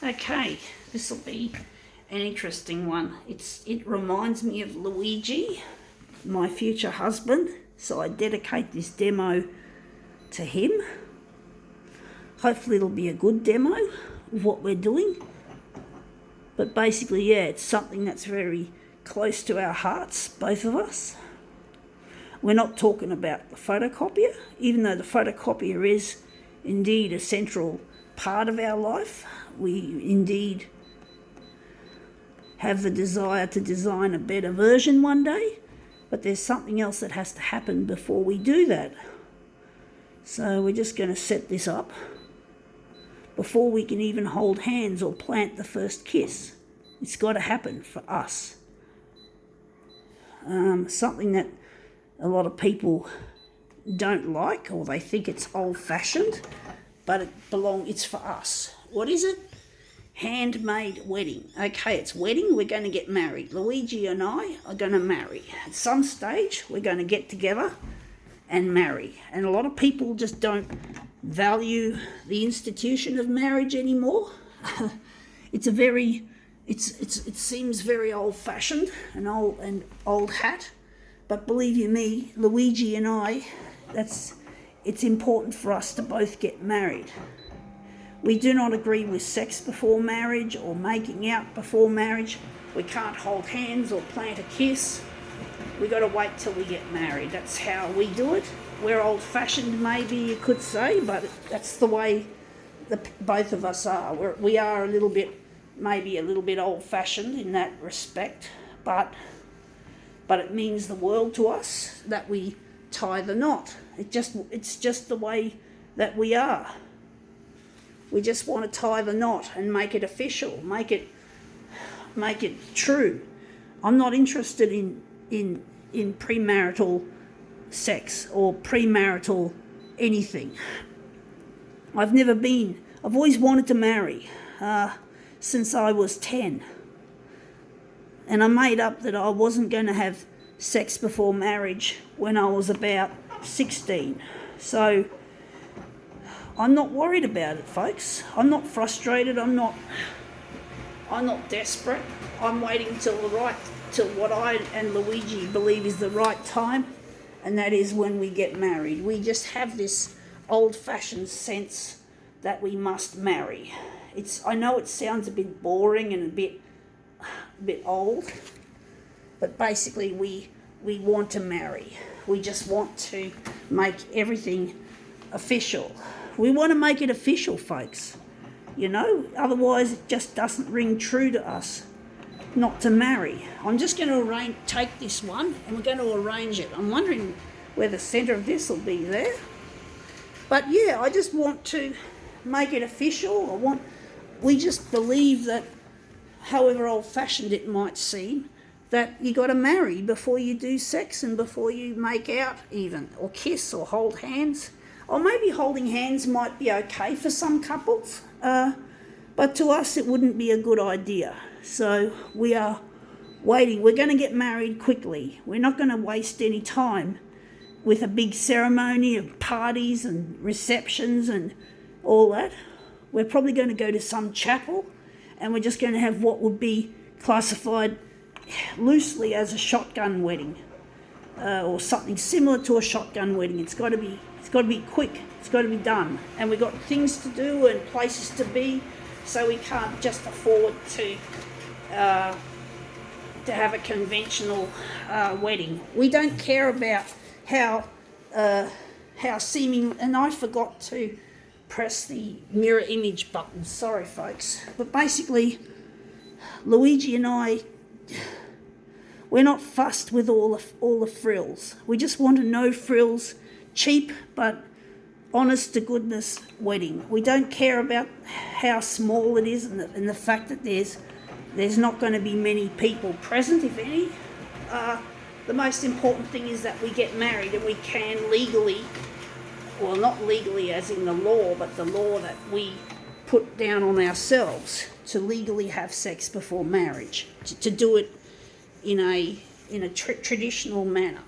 Okay, this will be an interesting one. It reminds me of Luigi, my future husband, so I dedicate this demo to him. Hopefully it'll be a good demo of what we're doing. But basically, yeah, it's something that's very close to our hearts, both of us. We're not talking about the photocopier, even though the photocopier is indeed a central part of our life. We indeed have the desire to design a better version one day, but there's something else that has to happen before we do that. So we're just going to set this up before we can even hold hands or plant the first kiss. It's got to happen for us. Something that a lot of people don't like, or they think it's old-fashioned, but it's for us. What is it? Handmade wedding. Okay, it's wedding. We're going to get married. Luigi and I are going to marry. At some stage, we're going to get together and marry. And a lot of people just don't value the institution of marriage anymore. It seems very old-fashioned and old hat. But believe you me, Luigi and I, it's important for us to both get married. We do not agree with sex before marriage or making out before marriage. We can't hold hands or plant a kiss. We got to wait till we get married. That's how we do it. We're old-fashioned, maybe you could say, but that's the way both of us are. We are maybe a little bit old-fashioned in that respect, but it means the world to us that we tie the knot. It's just the way that we are. We just want to tie the knot and make it official, make it true. I'm not interested in premarital sex or premarital anything. I've always wanted to marry since I was 10. And I made up that I wasn't going to have sex before marriage when I was about 16. So I'm not worried about it, folks. I'm not frustrated. I'm not desperate. I'm waiting till what I and Luigi believe is the right time, and that is when we get married. We just have this old-fashioned sense that we must marry. I know it sounds a bit boring and a bit old, but basically we want to marry. We just want to make everything official. We want to make it official, folks. Otherwise it just doesn't ring true to us not to marry. I'm just going to take this one and we're going to arrange it. I'm wondering where the centre of this will be there. But yeah, I just want to make it official. We just believe that, however old-fashioned it might seem, that you got to marry before you do sex and before you make out even, or kiss or hold hands. Or maybe holding hands might be okay for some couples, but to us it wouldn't be a good idea. So we are waiting. We're going to get married quickly. We're not going to waste any time with a big ceremony of parties and receptions and all that. We're probably going to go to some chapel, and we're just going to have what would be classified loosely as a shotgun wedding, or something similar to a shotgun wedding. It's got to be quick. It's got to be done, and we've got things to do and places to be, so we can't just afford to have a conventional wedding. We don't care about how seeming, and I forgot to press the mirror image button. Sorry, folks. But basically, Luigi and I, we're not fussed with all the frills. We just want a no frills, cheap but honest to goodness wedding. We don't care about how small it is and the fact that there's not going to be many people present, if any. The most important thing is that we get married and we can legally, well, not legally as in the law, but the law that we put down on ourselves to legally have sex before marriage, to do it in a traditional manner.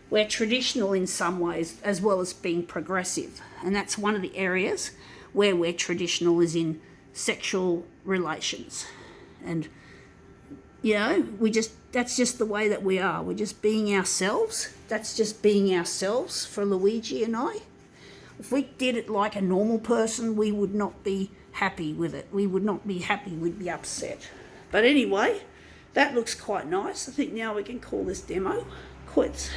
We're traditional in some ways as well as being progressive, and that's one of the areas where we're traditional, is in sexual relations. And, that's just the way that we are. We're just being ourselves. That's just being ourselves for Luigi and I. If we did it like a normal person, we would not be happy with it. We would not be happy, we'd be upset. But anyway, that looks quite nice. I think now we can call this demo quits.